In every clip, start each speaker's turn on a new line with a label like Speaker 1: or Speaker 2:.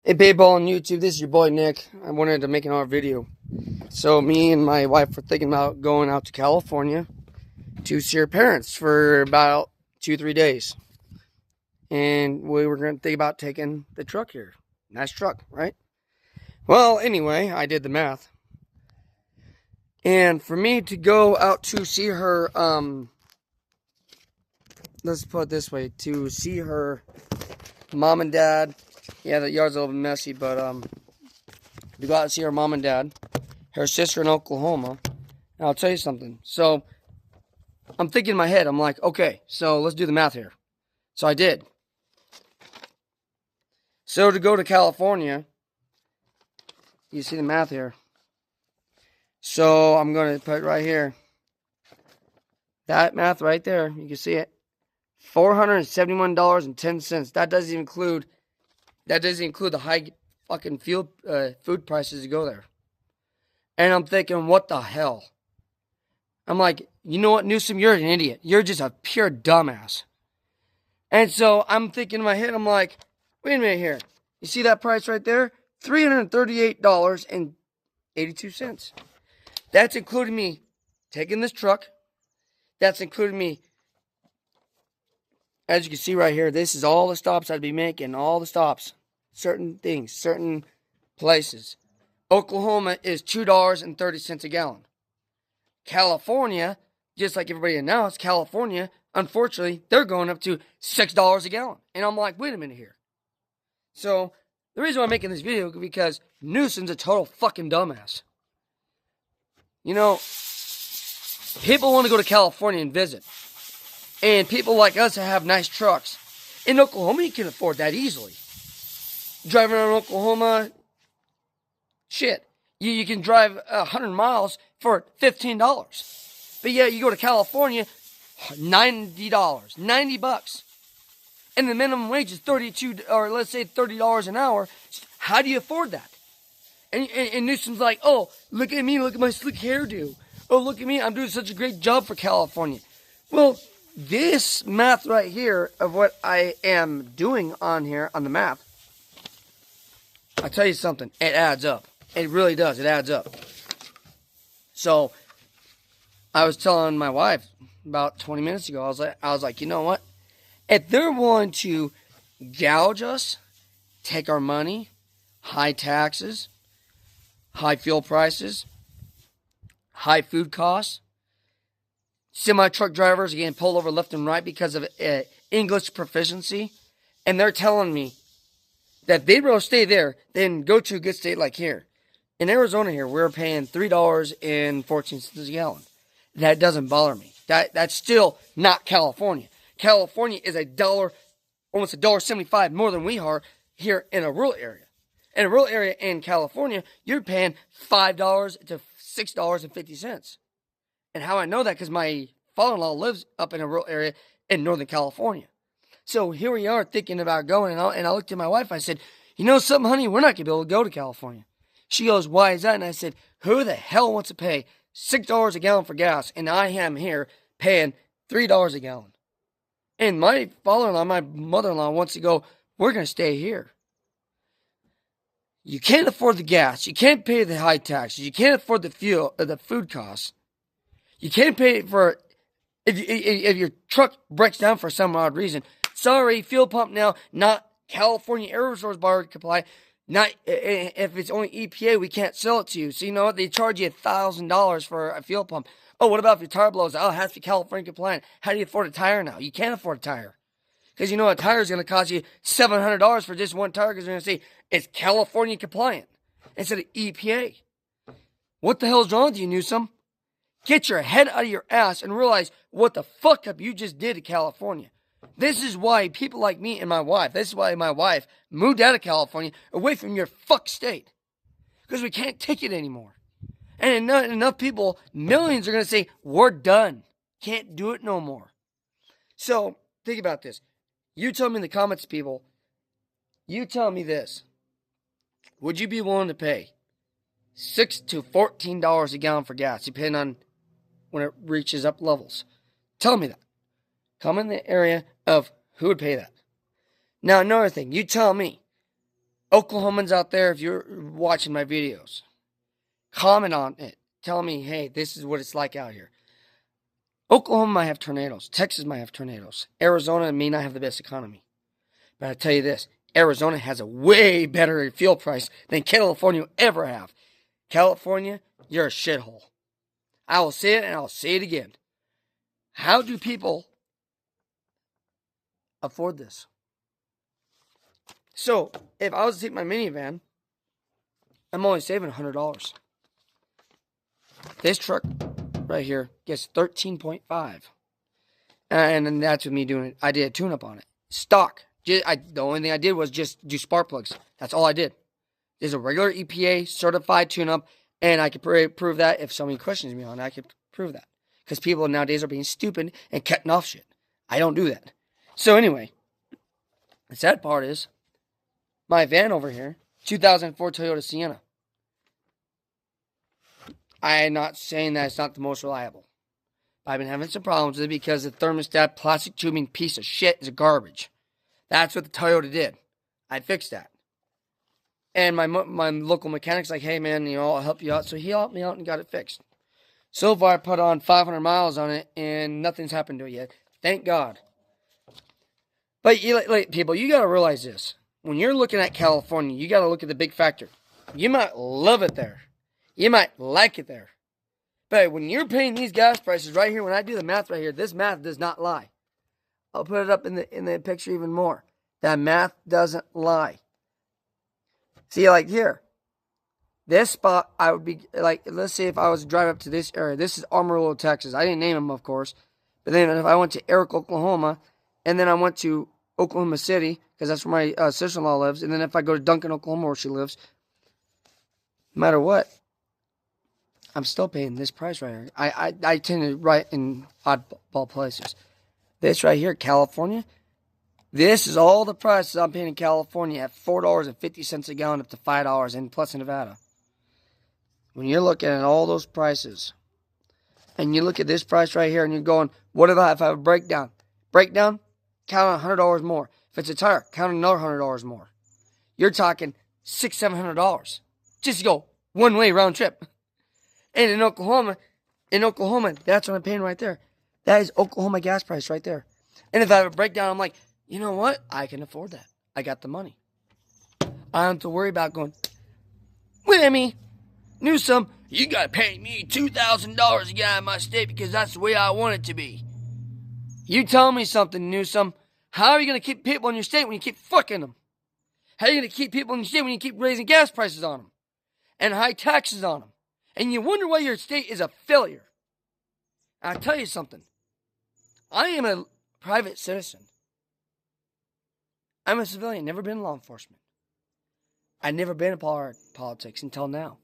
Speaker 1: Hey, Payball on YouTube, this is your boy Nick. I wanted to make another video. So me and my wife were thinking about going out to California to see her parents for about 2-3 days. And we were going to think about taking the truck here. Nice truck, right? Well, anyway, I did the math. And for me to go out to see her, let's put it this way, to see her mom and dad. Yeah, the yard's a little messy, but to go out and see her mom and dad, her sister in Oklahoma. And I'll tell you something. So I'm thinking in my head, I'm like, okay, so let's do the math here. So I did. So to go to California, you see the math here. So I'm going to put it right here. That math right there, you can see it. $471.10. That doesn't include the high fucking food prices to go there. And I'm thinking, what the hell? I'm like, you know what, Newsom, you're an idiot. You're just a pure dumbass. And so I'm thinking in my head, I'm like, wait a minute here. You see that price right there? $338.82. That's including me taking this truck. That's including me, as you can see right here, this is all the stops I'd be making, all the stops. Certain things, certain places. Oklahoma is $2.30 a gallon. California, just like everybody announced, California, unfortunately, they're going up to $6 a gallon. And I'm like, wait a minute here. So, the reason why I'm making this video is because Newsom's a total fucking dumbass. You know, people want to go to California and visit. And people like us that have nice trucks. In Oklahoma, you can afford that easily. Driving around Oklahoma, shit. You can drive 100 miles for $15. But yeah, you go to California, $90, $90. And the minimum wage is $32, or let's say $30 an hour. How do you afford that? And Newsom's like, oh, look at me, look at my slick hairdo. Oh, look at me, I'm doing such a great job for California. Well, this math right here of what I am doing on here, on the map, I'll tell you something, it adds up. It really does, it adds up. So, I was telling my wife about 20 minutes ago, I was like, you know what? If they're willing to gouge us, take our money, high taxes, high fuel prices, high food costs, semi-truck drivers are getting pulled over left and right because of English proficiency, and they're telling me that they'd rather stay there than go to a good state like here. In Arizona here, we're paying $3.14 a gallon. That doesn't bother me. That's still not California. California is almost $1.75 more than we are here in a rural area. In a rural area in California, you're paying $5 to $6.50. And how I know that, because my father-in-law lives up in a rural area in Northern California. So here we are thinking about going, and I looked at my wife, I said, you know something, honey, we're not going to be able to go to California. She goes, why is that? And I said, who the hell wants to pay $6 a gallon for gas? And I am here paying $3 a gallon. And my father-in-law, my mother-in-law wants to go, we're going to stay here. You can't afford the gas. You can't pay the high taxes. You can't afford the fuel, the food costs. You can't pay for, if your truck breaks down for some odd reason. Sorry, fuel pump now, not California Air Resources Board comply. Not if it's only EPA, we can't sell it to you. So you know what? They charge you $1,000 for a fuel pump. Oh, what about if your tire blows out? Oh, it has to be California compliant. How do you afford a tire now? You can't afford a tire. Because you know a tire is going to cost you $700 for just one tire, because they're going to say it's California compliant instead of EPA. What the hell is wrong with you, Newsom? Get your head out of your ass and realize what the fuck up you just did to California. This is why people like me and my wife, this is why my wife moved out of California, away from your fuck state. Because we can't take it anymore. And enough people, millions are going to say, we're done. Can't do it no more. So, think about this. You tell me in the comments, people, you tell me this. Would you be willing to pay $6 to $14 a gallon for gas, depending on when it reaches up levels? Tell me that. Comment in the area of who would pay that. Now, another thing, you tell me, Oklahomans out there, if you're watching my videos, comment on it. Tell me, hey, this is what it's like out here. Oklahoma might have tornadoes. Texas might have tornadoes. Arizona may not have the best economy. But I tell you this, Arizona has a way better fuel price than California will ever have. California, you're a shithole. I will say it and I'll say it again. How do people afford this? So, if I was to take my minivan, I'm only saving $100. This truck right here gets 13.5. And then that's with me doing it. I did a tune-up on it. Stock. The only thing I did was just do spark plugs. That's all I did. There's a regular EPA certified tune-up, and I could prove that. If somebody questions me on it, I could prove that. Because people nowadays are being stupid and cutting off shit. I don't do that. So anyway, the sad part is, my van over here, 2004 Toyota Sienna. I am not saying that it's not the most reliable. I've been having some problems with it because the thermostat plastic tubing piece of shit is garbage. That's what the Toyota did. I fixed that. And my local mechanic's like, hey man, I'll help you out. So he helped me out and got it fixed. So far I put on 500 miles on it and nothing's happened to it yet. Thank God. But people, you got to realize this. When you're looking at California, you got to look at the big factor. You might love it there. You might like it there. But when you're paying these gas prices right here, when I do the math right here, this math does not lie. I'll put it up in the picture even more. That math doesn't lie. See, like here. This spot, I would be, like, let's say if I was to drive up to this area. This is Amarillo, Texas. I didn't name them, of course. But then if I went to Eric, Oklahoma, and then I went to Oklahoma City, because that's where my sister-in-law lives, and then if I go to Duncan, Oklahoma, where she lives, no matter what, I'm still paying this price right here. I tend to write in oddball places. This right here, California, this is all the prices I'm paying in California at $4.50 a gallon up to $5 and plus in Nevada. When you're looking at all those prices, and you look at this price right here, and you're going, what about if I have a breakdown? Breakdown, count $100 more. If it's a tire, count another $100 more. You're talking $600-700 just to go one way round trip. And in Oklahoma, that's what I'm paying right there. That is Oklahoma gas price right there. And if I have a breakdown, I'm like, you know what? I can afford that. I got the money. I don't have to worry about going, Whammy, Newsom, you got to pay me $2,000 to get out of my state because that's the way I want it to be. You tell me something, Newsom. How are you going to keep people in your state when you keep fucking them? How are you going to keep people in your state when you keep raising gas prices on them? And high taxes on them? And you wonder why your state is a failure. I'll tell you something. I am a private citizen. I'm a civilian, never been in law enforcement. I've never been in politics until now.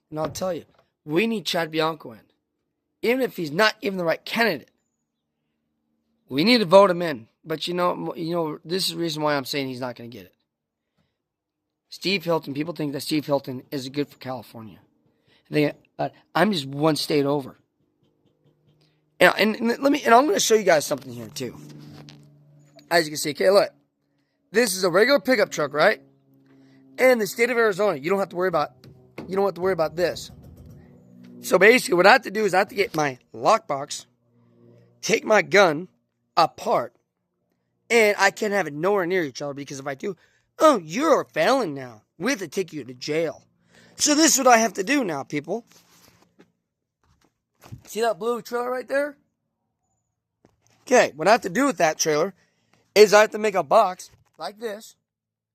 Speaker 1: And I'll tell you, we need Chad Bianco in. Even if he's not even the right candidate. We need to vote him in. But you know, this is the reason why I'm saying he's not going to get it. Steve Hilton, people think that Steve Hilton is good for California. I'm just one state over. And I'm going to show you guys something here too. As you can see, okay, look. This is a regular pickup truck, right? And the state of Arizona, you don't have to worry about this. So basically, what I have to do is I have to get my lockbox, take my gun apart, and I can't have it nowhere near each other because if I do, oh, you're a felon now. We have to take you to jail. So this is what I have to do now, people. See that blue trailer right there? Okay, what I have to do with that trailer is I have to make a box like this.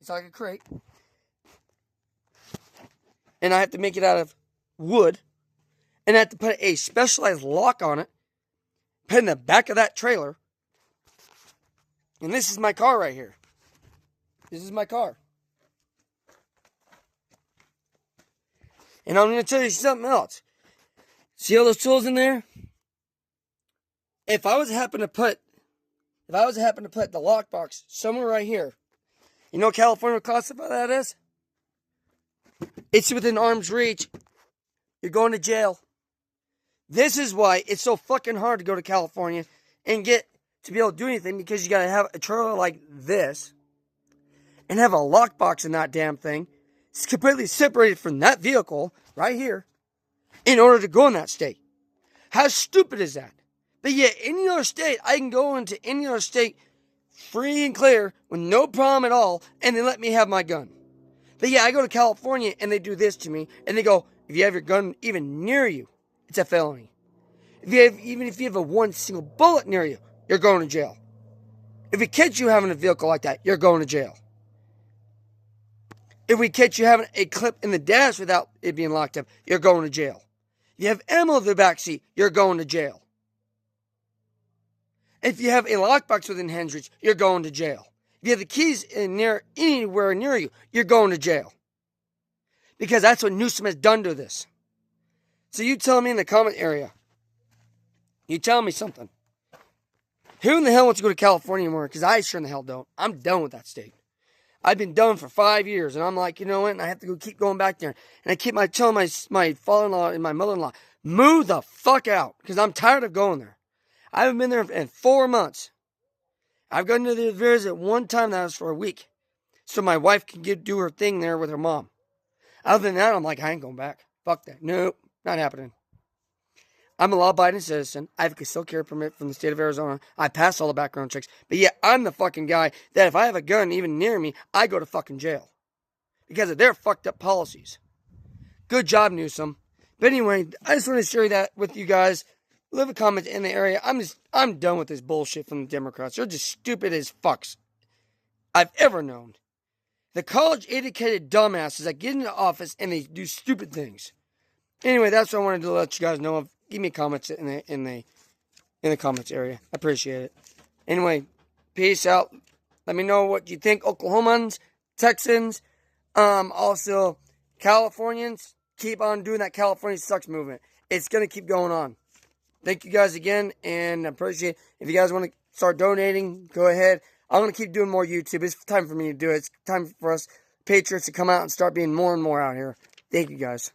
Speaker 1: It's like a crate. And I have to make it out of wood. And I have to put a specialized lock on it. Put it in the back of that trailer. And this is my car right here. This is my car. And I'm going to tell you something else. See all those tools in there? If I was to happen to put the lockbox somewhere right here, you know what California classify that as? It's within arm's reach. You're going to jail. This is why it's so fucking hard to go to California and get to be able to do anything because you got to have a trailer like this. and have a lockbox in that damn thing. It's completely separated from that vehicle right here in order to go in that state. How stupid is that? But yet, any other state, I can go into any other state free and clear with no problem at all, and they let me have my gun. But yeah, I go to California and they do this to me, and they go, if you have your gun even near you, it's a felony. Even if you have a one single bullet near you, you're going to jail. If we catch you having a vehicle like that, you're going to jail. If we catch you having a clip in the dash without it being locked up, you're going to jail. If you have ammo in the back seat, you're going to jail. If you have a lockbox within hand's reach, you're going to jail. If you have the keys anywhere near you, you're going to jail. Because that's what Newsom has done to this. So you tell me in the comment area. You tell me something. Who in the hell wants to go to California anymore? Because I sure in the hell don't. I'm done with that state. I've been done for 5 years, and I'm like, you know what? And I have to keep going back there. And I keep telling my father-in-law and my mother-in-law, move the fuck out, because I'm tired of going there. I haven't been there in 4 months. I've gone to the visit one time, that was for a week, so my wife can do her thing there with her mom. Other than that, I'm like, I ain't going back. Fuck that. Nope, not happening. I'm a law-abiding citizen. I have a concealed carry permit from the state of Arizona. I pass all the background checks. But yeah, I'm the fucking guy that if I have a gun even near me, I go to fucking jail. Because of their fucked up policies. Good job, Newsom. But anyway, I just want to share that with you guys. Leave a comment in the area. I'm done with this bullshit from the Democrats. They're just stupid as fucks I've ever known. The college-educated dumbasses that get into office and they do stupid things. Anyway, that's what I wanted to let you guys know of. Give me comments in the comments area. I appreciate it. Anyway, peace out. Let me know what you think, Oklahomans, Texans, also Californians. Keep on doing that California sucks movement. It's gonna keep going on. Thank you guys again, and I appreciate it. If you guys want to start donating, go ahead. I'm gonna keep doing more YouTube. It's time for me to do it. It's time for us Patriots to come out and start being more and more out here. Thank you guys.